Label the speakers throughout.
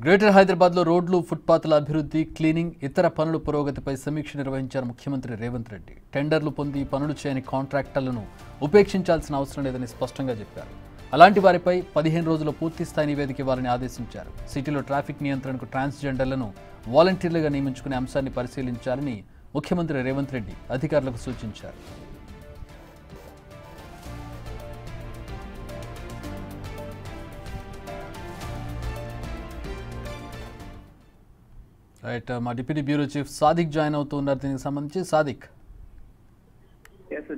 Speaker 1: Greater హైదరాబాద్లో రోడ్లు, ఫుట్పాత్ల అభివృద్ధి, క్లీనింగ్, ఇతర పనుల పురోగతిపై సమీక్ష నిర్వహించారు ముఖ్యమంత్రి రేవంత్ రెడ్డి. టెండర్లు పొంది పనులు చేయని కాంట్రాక్టర్లను ఉపేక్షించాల్సిన అవసరం లేదని స్పష్టంగా చెప్పారు. అలాంటి వారిపై 15 రోజుల్లో పూర్తిస్థాయి నివేదిక ఇవ్వాలని ఆదేశించారు. సిటీలో ట్రాఫిక్ నియంత్రణకు ట్రాన్స్జెండర్లను వాలంటీర్లుగా నియమించుకునే అంశాన్ని పరిశీలించాలని ముఖ్యమంత్రి రేవంత్ రెడ్డి అధికారులకు సూచించారు. రైట్, మా deputy bureau chief Sadiq join అవుతున్నారు. దీనికి సంబంధించి సాదిక్.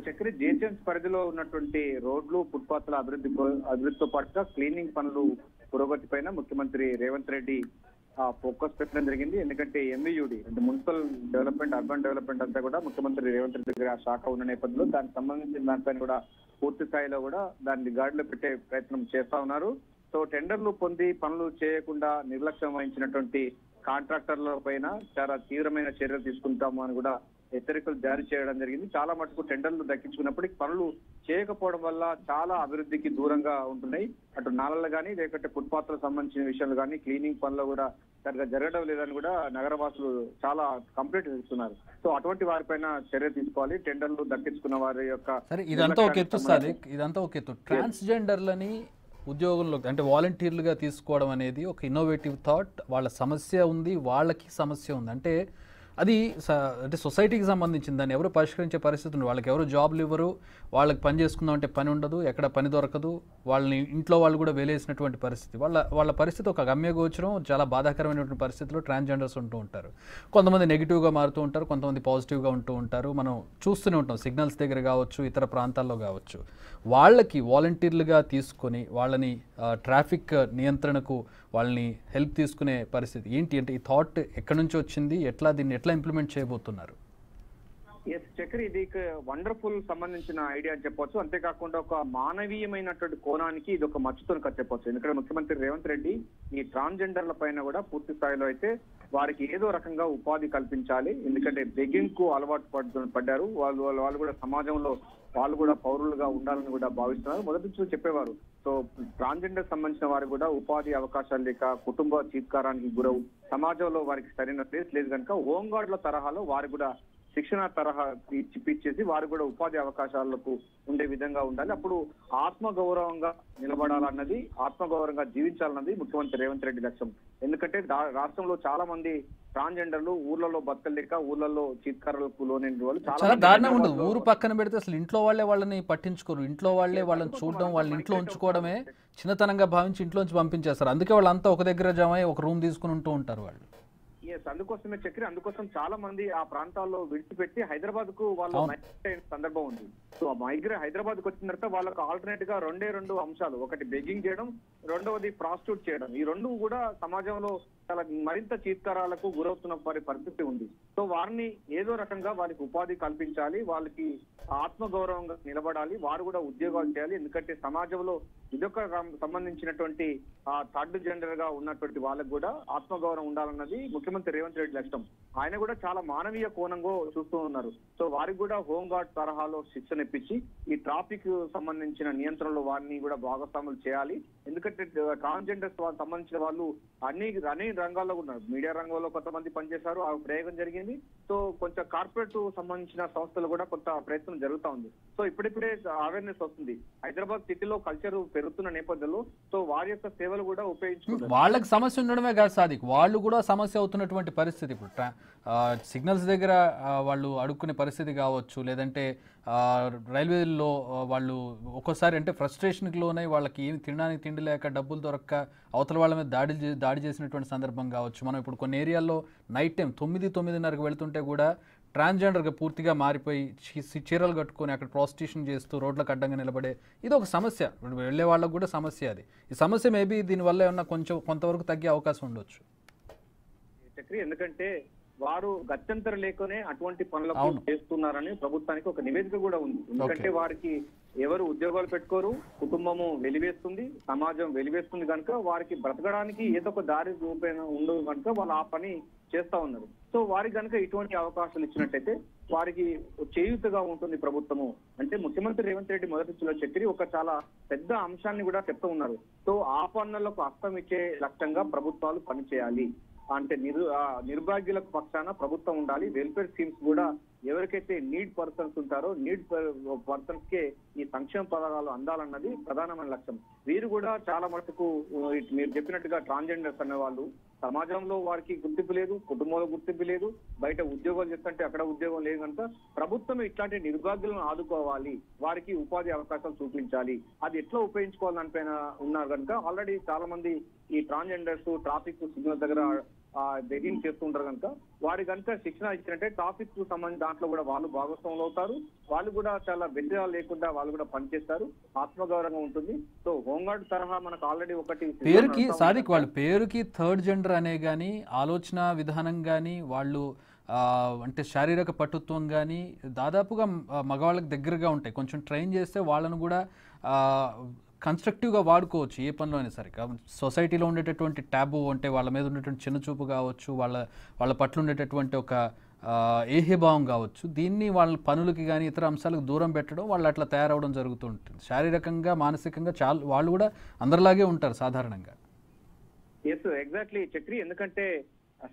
Speaker 2: చక్రి జిహెచ్ఎంసీ పరిధిలో ఉన్నటువంటి రోడ్లు, ఫుట్పాత్ల అభివృద్ధితో పాటుగా క్లీనింగ్ పనులు పురోగతి పైన ముఖ్యమంత్రి రేవంత్ రెడ్డి ఫోకస్ పెట్టడం జరిగింది. ఎందుకంటే ఎంవియుడి అంటే మున్సిపల్ డెవలప్మెంట్, అర్బన్ డెవలప్మెంట్ అంతా కూడా ముఖ్యమంత్రి రేవంత్ రెడ్డి దగ్గర శాఖ ఉన్న నేపథ్యంలో దానికి సంబంధించిన దానిపైన కూడా పూర్తి స్థాయిలో కూడా దాన్ని గాడిలో పెట్టే ప్రయత్నం చేస్తా ఉన్నారు. సో టెండర్లు పొంది పనులు చేయకుండా నిర్లక్ష్యం వహించినటువంటి కాంట్రాక్టర్ల పైన చాలా తీవ్రమైన చర్యలు తీసుకుంటాము అని కూడా హెచ్చరికలు జారీ చేయడం జరిగింది. చాలా మటుకు టెండర్లు దక్కించుకున్నప్పటికీ పనులు చేయకపోవడం వల్ల చాలా అభివృద్ధికి దూరంగా ఉంటున్నాయి. అటు నాలలు కానీ లేకపోతే ఫుట్పాత్లకు సంబంధించిన విషయాలు కానీ క్లీనింగ్ పనులు కూడా సరిగా జరగడం లేదని కూడా నగరవాసులు చాలా కంప్లైంట్ ఇస్తున్నారు. సో అటువంటి వారిపైన చర్య తీసుకోవాలి. టెండర్లు దక్కించుకున్న వారి యొక్క
Speaker 1: ఇదంతా ఒక ఎత్తు సాదిక్, ఇదంతా ఒక ఎత్తు. ట్రాన్స్జెండర్లని ఉద్యోగంలో అంటే వాలంటీర్లుగా తీసుకోవడం అనేది ఒక ఇన్నోవేటివ్ థాట్. వాళ్ళ సమస్య ఉంది, వాళ్ళకి సమస్య ఉంది అంటే అది అంటే సొసైటీకి సంబంధించింది. దాన్ని ఎవరు పరిష్కరించే పరిస్థితి ఉంది. వాళ్ళకి ఎవరు జాబ్లు ఇవ్వరు, వాళ్ళకి పని చేసుకుందాం అంటే పని ఉండదు, ఎక్కడ పని దొరకదు, వాళ్ళని ఇంట్లో వాళ్ళు కూడా వేలేసినటువంటి పరిస్థితి. వాళ్ళ పరిస్థితి ఒక గమ్యగోచరం, చాలా బాధాకరమైనటువంటి పరిస్థితిలో ట్రాన్స్జెండర్స్ ఉంటూ ఉంటారు. కొంతమంది నెగిటివ్గా మారుతూ ఉంటారు, కొంతమంది పాజిటివ్గా ఉంటూ ఉంటారు. మనం చూస్తూనే ఉంటాం, సిగ్నల్స్ దగ్గర కావచ్చు, ఇతర ప్రాంతాల్లో కావచ్చు. వాళ్ళకి వాలంటీర్లుగా తీసుకొని వాళ్ళని ట్రాఫిక్ నియంత్రణకు వాళ్ళని హెల్ప్ తీసుకునే పరిస్థితి ఏంటి అంటే ఈ థాట్ ఎక్కడి నుంచి వచ్చింది, దీన్ని ఎట్లా ఇంప్లిమెంట్ చేయబోతున్నారు?
Speaker 2: చక్రి, ఇది వండర్ఫుల్ సంబంధించిన ఐడియా అని చెప్పొచ్చు. అంతేకాకుండా ఒక మానవీయమైనటువంటి కోణానికి ఇది ఒక మచ్చుతో చెప్పొచ్చు. ఎందుకంటే ముఖ్యమంత్రి రేవంత్ రెడ్డి ఈ ట్రాన్స్జెండర్ల పైన కూడా పూర్తి స్థాయిలో అయితే వారికి ఏదో రకంగా ఉపాధి కల్పించాలి. ఎందుకంటే బెగ్గింగ్ కు అలవాటు పడ్డారు. వాళ్ళు కూడా సమాజంలో వాళ్ళు కూడా పౌరులుగా ఉండాలని కూడా భావిస్తున్నారు. మొదటి నుంచి చెప్పేవారు. సో ట్రాన్స్జెండర్ సంబంధించిన వారు కూడా ఉపాధి అవకాశాలు లేక కుటుంబ చీత్కారానికి గురవు, సమాజంలో వారికి సరైన ప్లేస్ లేదు కనుక హోంగార్డుల తరహాలో వారు కూడా శిక్షణ తరహా ఇప్పించేసి వారు కూడా ఉపాధి అవకాశాలకు ఉండే విధంగా ఉండాలి. అప్పుడు ఆత్మగౌరవంగా నిలబడాలన్నది, ఆత్మగౌరవంగా జీవించాలన్నది ముఖ్యమంత్రి రేవంత్ రెడ్డి లక్ష్యం. ఎందుకంటే రాష్ట్రంలో చాలా మంది ట్రాన్స్జెండర్లు ఊర్లలో బతకలేక ఊర్లలో చీత్కారాలకు లోనైన వాళ్ళు
Speaker 1: చాలా దారుణంగా ఉండదు. ఊరు పక్కన పెడితే అసలు ఇంట్లో వాళ్ళే వాళ్ళని పట్టించుకోరు. ఇంట్లో వాళ్ళే వాళ్ళని చూడడం, వాళ్ళని ఇంట్లో ఉంచుకోవడమే చిన్నతనంగా భావించి ఇంట్లోంచి పంపించేస్తారు. అందుకే వాళ్ళంతా ఒక దగ్గర జమ అయ్యి ఒక రూమ్ తీసుకుని ఉంటూ ఉంటారు వాళ్ళు.
Speaker 2: అందుకోసమే చక్రి, అందుకోసం చాలా మంది ఆ ప్రాంతాల్లో విడిచిపెట్టి హైదరాబాద్ కు వాళ్ళు మైగ్రేట్ అయిన సందర్భం ఉంది. సో హైదరాబాద్ కు వచ్చిన తర్వాత వాళ్ళకు ఆల్టర్నేట్ గా రెండు అంశాలు, ఒకటి బెగ్గింగ్ చేయడం, రెండవది ప్రాస్టిట్యూట్ చేయడం. ఈ రెండు కూడా సమాజంలో చాలా మరింత చీత్కారాలకు గురవుతున్న పరిస్థితి ఉంది. సో వారిని ఏదో రకంగా వారికి ఉపాధి కల్పించాలి, వాళ్ళకి ఆత్మగౌరవంగా నిలబడాలి, వారు కూడా ఉద్యోగాలు చేయాలి. ఎందుకంటే సమాజంలో ఇదొక సంబంధించినటువంటి థర్డ్ జెండర్ గా ఉన్నటువంటి వాళ్ళకు కూడా ఆత్మగౌరవం ఉండాలన్నది ముఖ్యమంత్రి రేవంత్ రెడ్డి లక్ష్యం. ఆయన కూడా చాలా మానవీయ కోణంగా చూస్తూ ఉన్నారు. సో వారికి కూడా హోంగార్డ్ తరహాలో శిక్షణ ఇప్పించి ఈ ట్రాఫిక్ సంబంధించిన నియంత్రణలో వారిని కూడా భాగస్వాములు చేయాలి. ఎందుకంటే ట్రాన్స్జెండర్స్ సంబంధించిన వాళ్ళు అన్ని రంగాల్లో ఉన్నారు. మీడియా రంగంలో కొంతమంది పనిచేశారు, ఆ ప్రయోగం జరిగింది. సో కొంచెం కార్పొరేట్ సంబంధించిన సంస్థలు కూడా కొంత ప్రయత్నం జరుగుతూ ఉంది. సో ఇప్పుడిప్పుడే అవేర్నెస్ వస్తుంది. హైదరాబాద్ సిటీలో కల్చర్ పెరుగుతున్న నేపథ్యంలో సో వారి యొక్క సేవలు కూడా ఉపయోగించుకుంటారు.
Speaker 1: వాళ్ళకి సమస్య ఉండడమే కాదు సాదిక్, వాళ్ళు కూడా సమస్య అవుతున్నటువంటి పరిస్థితి. ఇప్పుడు సిగ్నల్స్ దగ్గర వాళ్ళు అడుక్కునే పరిస్థితి కావచ్చు, లేదంటే రైల్వేల్లో వాళ్ళు ఒక్కోసారి అంటే ఫ్రస్ట్రేషన్కి లోనై వాళ్ళకి ఏమి తినడానికి తిండి లేక డబ్బులు దొరక్క అవతల వాళ్ళ మీద దాడి చేసినటువంటి సందర్భం కావచ్చు. మనం ఇప్పుడు కొన్ని ఏరియాల్లో నైట్ టైం 9-9:30కి వెళ్తుంటే కూడా ట్రాన్స్జెండర్గా పూర్తిగా మారిపోయి చీరలు కట్టుకొని అక్కడ ప్రాస్టిట్యూషన్ చేస్తూ రోడ్లకు అడ్డంగా నిలబడే ఇది ఒక సమస్య. వెళ్ళే వాళ్ళకు కూడా సమస్య అది. ఈ సమస్య మేబీ దీనివల్ల ఏమన్నా కొంతవరకు తగ్గే అవకాశం ఉండొచ్చు
Speaker 2: చక్రి. ఎందుకంటే వారు గత్యంతర లేకనే అటువంటి పనులకు చేస్తున్నారని ప్రభుత్వానికి ఒక నివేదిక కూడా ఉంది. ఎందుకంటే వారికి ఎవరు ఉద్యోగాలు పెట్టుకోరు, కుటుంబము వెలివేస్తుంది, సమాజం వెలివేస్తుంది కనుక వారికి బ్రతకడానికి ఏదో ఒక దారి రూపేణ ఉండదు కనుక వాళ్ళు ఆ పని చేస్తా ఉన్నారు. సో వారికి కనుక ఇటువంటి అవకాశాలు ఇచ్చినట్టయితే వారికి చేయూతగా ఉంటుంది ప్రభుత్వము. అంటే ముఖ్యమంత్రి రేవంత్ రెడ్డి మొదటి చక్రి ఒక చాలా పెద్ద అంశాన్ని కూడా చెప్తూ ఉన్నారు. సో ఆ పన్నులకు హస్తం ఇచ్చే లక్ష్యంగా ప్రభుత్వాలు పనిచేయాలి. అంటే నిర్భాగ్యులకు పక్షాన ప్రభుత్వం ఉండాలి. వెల్ఫేర్ స్కీమ్స్ కూడా ఎవరికైతే నీడ్ పర్సన్స్ ఉంటారో నీడ్ పర్సన్స్ కే ఈ సంక్షేమ పథకాలు అందాలన్నది ప్రధానమైన లక్ష్యం. వీరు కూడా చాలా మటుకు మీరు చెప్పినట్టుగా ట్రాన్స్జెండర్స్ అనే వాళ్ళు సమాజంలో వారికి గుర్తింపు లేదు, కుటుంబంలో గుర్తింపు లేదు, బయట ఉద్యోగాలు చేస్తుంటే అక్కడ ఉద్యోగం లేదు కనుక ప్రభుత్వం ఇట్లాంటి నిర్భాగ్యులను ఆదుకోవాలి, వారికి ఉపాధి అవకాశాలు చూపించాలి. అది ఎట్లా ఉపయోగించుకోవాలి దానిపైన ఉన్నారు కనుక ఆల్రెడీ చాలా మంది ఈ ట్రాన్స్జెండర్స్ ట్రాఫిక్ సిగ్నల్ దగ్గర బెగ్గింగ్ చేస్తుంటారు కనుక వారి కనుక శిక్షణ ఇచ్చినట్టే ట్రాఫిక్ కు సంబంధించి దాంట్లో కూడా వాళ్ళు భాగస్వాములు అవుతారు. వాళ్ళు కూడా చాలా వ్యతిరేకాలు లేకుండా వాళ్ళు కూడా పనిచేస్తారు, ఆత్మగౌరవంగా ఉంటుంది. సో హోంగార్డ్ తరహా మనకు ఆల్రెడీ ఒకటి
Speaker 1: పేరుకి సాదిక్ వాళ్ళ పేరుకి థర్డ్ జెండర్ అనే కానీ ఆలోచన విధానం కానీ వాళ్ళు అంటే శారీరక పటుత్వం కానీ దాదాపుగా మగవాళ్ళకి దగ్గరగా ఉంటాయి. కొంచెం ట్రైన్ చేస్తే వాళ్ళను కూడా కన్స్ట్రక్టివ్గా వాడుకోవచ్చు ఏ పనిలో అయినా సరే. సొసైటీలో ఉండేటటువంటి ట్యాబు అంటే వాళ్ళ మీద ఉండేటువంటి చిన్న చూపు కావచ్చు, వాళ్ళ పట్ల ఉండేటటువంటి ఒక ఏహ్యభావం కావచ్చు, దీన్ని వాళ్ళ పనులకి కానీ ఇతర అంశాలకు దూరం పెట్టడం, వాళ్ళు అట్లా తయారవడం జరుగుతుంటుంది. శారీరకంగా మానసికంగా వాళ్ళు కూడా అందరిలాగే ఉంటారు సాధారణంగా.
Speaker 2: ఎగ్జాక్ట్లీ చక్రి. ఎందుకంటే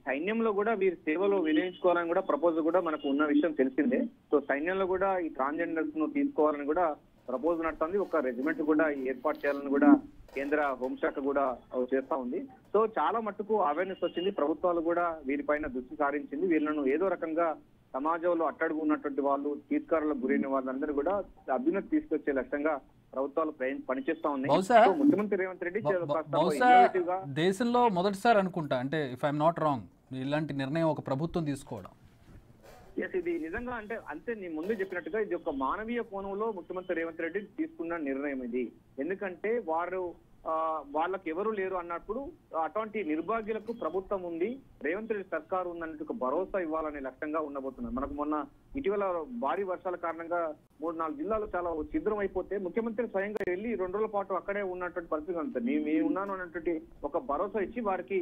Speaker 2: సైన్యంలో కూడా వీరి సేవలో వినియోగించుకోవాలని కూడా ప్రపోజల్ కూడా మనకు ఉన్న విషయం తెలిసిందే. సో సైన్యంలో కూడా ఈ ట్రాన్స్జెండర్స్ ను తీసుకోవాలని కూడా ప్రపోజల్ నడుతుంది. ఒక రెజిమెంట్ కూడా ఏర్పాటు చేయాలని కూడా కేంద్ర హోంశాఖ కూడా చేస్తా ఉంది. సో చాలా మట్టుకు అవేర్నెస్ వచ్చింది, ప్రభుత్వాలు కూడా వీరిపైన దృష్టి సారించింది. వీళ్ళను ఏదో రకంగా సమాజంలో అట్టడుగు ఉన్నటువంటి వాళ్ళు, తీర్కారులకు గురైన వాళ్ళందరూ కూడా అభ్యున్నతి తీసుకొచ్చే లక్ష్యంగా ప్రభుత్వాలు పనిచేస్తా ఉన్నాయి. ముఖ్యమంత్రి రేవంత్ రెడ్డి
Speaker 1: దేశంలో మొదటిసారి అనుకుంటా, అంటే ఇఫ్ ఐఎమ్ నాట్ రాంగ్, ఇలాంటి నిర్ణయం ఒక ప్రభుత్వం తీసుకోవడం.
Speaker 2: ఇది నిజంగా అంతే నీ ముందు చెప్పినట్టుగా ఇది ఒక మానవీయ కోణంలో ముఖ్యమంత్రి రేవంత్ రెడ్డి తీసుకున్న నిర్ణయం ఇది. ఎందుకంటే వాళ్ళకి ఎవరు లేరు అన్నప్పుడు అటువంటి నిర్భాగ్యులకు ప్రభుత్వం ఉంది, రేవంత్ రెడ్డి సర్కారు ఉందన్నట్టు ఒక భరోసా ఇవ్వాలనే లక్ష్యంగా ఉండబోతున్నారు. మనకు మొన్న ఇటీవల భారీ వర్షాల కారణంగా 3-4 జిల్లాలు చాలా ఛిద్రం అయిపోతే ముఖ్యమంత్రి స్వయంగా వెళ్ళి 2 రోజుల పాటు అక్కడే ఉన్నటువంటి పరిస్థితి ఉంటుంది. నేను ఉన్నాను అన్నటువంటి ఒక భరోసా ఇచ్చి వారికి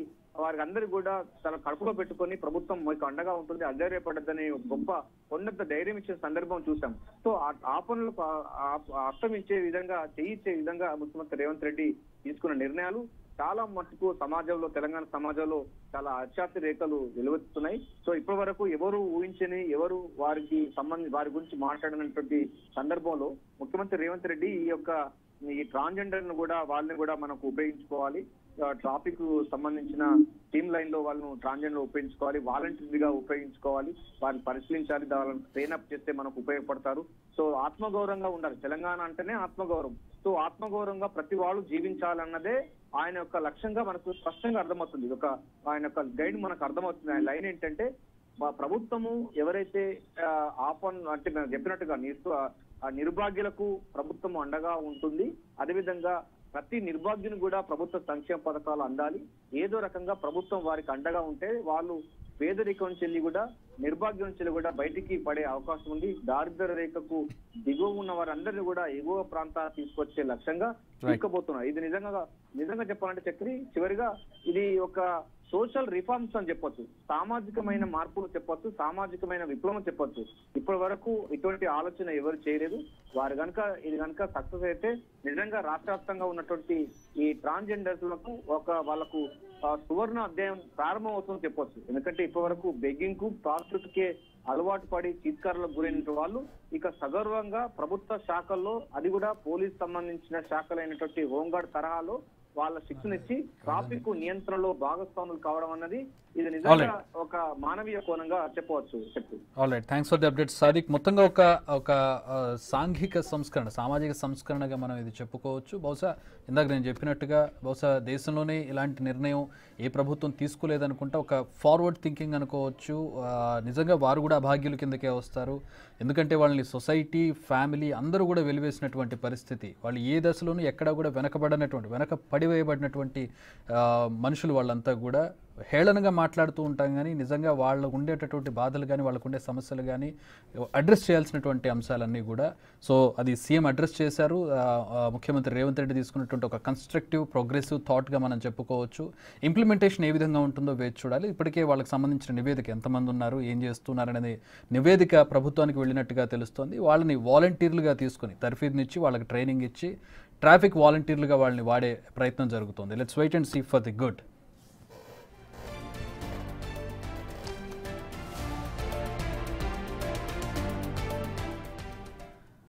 Speaker 2: అందరికి కూడా చాలా కడుపులో పెట్టుకొని ప్రభుత్వం మీకు అండగా ఉంటుంది, అధైర్యపడద్దని గొప్ప ఉన్నత ధైర్యం ఇచ్చే సందర్భం చూసాం. సో ఆ పనులు అస్తమించే విధంగా చేయించే విధంగా ముఖ్యమంత్రి రేవంత్ రెడ్డి తీసుకున్న నిర్ణయాలు చాలా మటుకు సమాజంలో, తెలంగాణ సమాజంలో చాలా అత్యాశ రేఖలు వెలువెత్తుతున్నాయి. సో ఇప్పటి వరకు ఎవరు ఊహించని, ఎవరు వారి గురించి మాట్లాడినటువంటి సందర్భంలో ముఖ్యమంత్రి రేవంత్ రెడ్డి ఈ ట్రాన్స్జెండర్ ను కూడా వాళ్ళని కూడా మనకు ఉపయోగించుకోవాలి, ట్రాఫిక్ సంబంధించిన టీమ్ లైన్ లో వాళ్ళను ట్రాన్స్జెండర్ ఉపయోగించుకోవాలి, వాలంటీర్గా ఉపయోగించుకోవాలి, వారిని పరిశీలించాలి, వాళ్ళని ట్రైన్ అప్ చేస్తే మనకు ఉపయోగపడతారు. సో ఆత్మగౌరవంగా ఉండాలి. తెలంగాణ అంటేనే ఆత్మగౌరవం. సో ఆత్మగౌరవంగా ప్రతి వాళ్ళు జీవించాలన్నదే ఆయన యొక్క లక్ష్యంగా మనకు స్పష్టంగా అర్థమవుతుంది. ఆయన యొక్క గైడ్ మనకు అర్థమవుతుంది. ఆయన లైన్ ఏంటంటే ప్రభుత్వము ఎవరైతే అంటే మేము చెప్పినట్టుగా నిర్భాగ్యులకు ప్రభుత్వం అండగా ఉంటుంది, అదేవిధంగా ప్రతి నిర్భాగ్యుని కూడా ప్రభుత్వ సంక్షేమ పథకాలు అందాలి. ఏదో రకంగా ప్రభుత్వం వారికి అండగా ఉంటే వాళ్ళు పేదరికం నుంచి కూడా నిర్భాగ్యం నుంచి కూడా బయటికి పడే అవకాశం ఉంది. దారిద్ర్య రేఖకు దిగువ ఉన్న వారందరినీ కూడా ఎగువ ప్రాంతాలు తీసుకొచ్చే లక్ష్యంగా తీసుకుపోతున్నారు. ఇది నిజంగా చెప్పాలంటే చక్రి, చివరిగా ఇది ఒక సోషల్ రిఫార్మ్స్ అని చెప్పొచ్చు, సామాజికమైన మార్పులు చెప్పొచ్చు, సామాజికమైన విప్లవం చెప్పొచ్చు. ఇప్పటి వరకు ఇటువంటి ఆలోచన ఎవరు చేయలేదు. ఇది కనుక సక్సెస్ అయితే నిజంగా రాష్ట్ర వ్యాప్తంగా ఉన్నటువంటి ఈ ట్రాన్స్జెండర్స్ లకు వాళ్ళకు సువర్ణ అధ్యాయం ప్రారంభం అవుతుందని చెప్పొచ్చు. ఎందుకంటే ఇప్పటి వరకు బెగ్గింగ్ కు, ప్రాస్టిట్యూట్ కే అలవాటు పడి చీత్కారులకు గురైన వాళ్ళు ఇక సగర్వంగా ప్రభుత్వ శాఖల్లో, అది కూడా పోలీస్ సంబంధించిన శాఖలైనటువంటి హోంగార్డ్ తరహాలో వాళ్ళ శిక్షణ ఇచ్చి ట్రాఫిక్ నియంత్రణలో భాగస్వాములు కావడం అన్నది ఇది నిజంగా ఒక మానవీయ కోణంగా చెప్పవచ్చు.
Speaker 1: Alright, thanks for the update Sadiq. మొత్తంగా ఒక సాంఘిక సంస్కరణ, సామాజిక సంస్కరణగా మనం ఇది చెప్పుకోవచ్చు. బహుశా ఇందాక నేను చెప్పినట్టుగా బహుశా దేశంలోనే ఇలాంటి నిర్ణయం ఏ ప్రభుత్వం తీసుకోలేదనుకుంటా. ఒక ఫార్వర్డ్ థింకింగ్ అనుకోవచ్చు. నిజంగా వారు కూడా అభాగ్యుల కిందకే వస్తారు. ఎందుకంటే వాళ్ళని సొసైటీ, ఫ్యామిలీ అందరూ కూడా వెలివేసినటువంటి పరిస్థితి. వాళ్ళు ఏ దశలోనూ ఎక్కడా కూడా వెనకబడినటువంటి, వెనకపడి వాడివేయబడినటువంటి మనుషులు వాళ్ళంతా కూడా హేళనగా మాట్లాడుతూ ఉంటాం కానీ నిజంగా వాళ్ళకు ఉండేటటువంటి బాధలు కానీ వాళ్ళకు ఉండే సమస్యలు కానీ అడ్రస్ చేయాల్సినటువంటి అంశాలన్నీ కూడా సో అది సీఎం అడ్రస్ చేశారు. ముఖ్యమంత్రి రేవంత్ రెడ్డి తీసుకున్నటువంటి ఒక కన్స్ట్రక్టివ్ ప్రోగ్రెసివ్ థాట్గా మనం చెప్పుకోవచ్చు. ఇంప్లిమెంటేషన్ ఏ విధంగా ఉంటుందో వేచి చూడాలి. ఇప్పటికే వాళ్ళకి సంబంధించిన నివేదిక ఎంతమంది ఉన్నారు, ఏం చేస్తున్నారు అనేది నివేదిక ప్రభుత్వానికి వెళ్ళినట్టుగా తెలుస్తోంది. వాళ్ళని వాలంటీర్లుగా తీసుకుని తర్ఫీదునిచ్చి వాళ్ళకి ట్రైనింగ్ ఇచ్చి ట్రాఫిక్ వాలంటీర్లుగా వాళ్ళని వాడే ప్రయత్నం జరుగుతుంది. Let's wait and see for the good.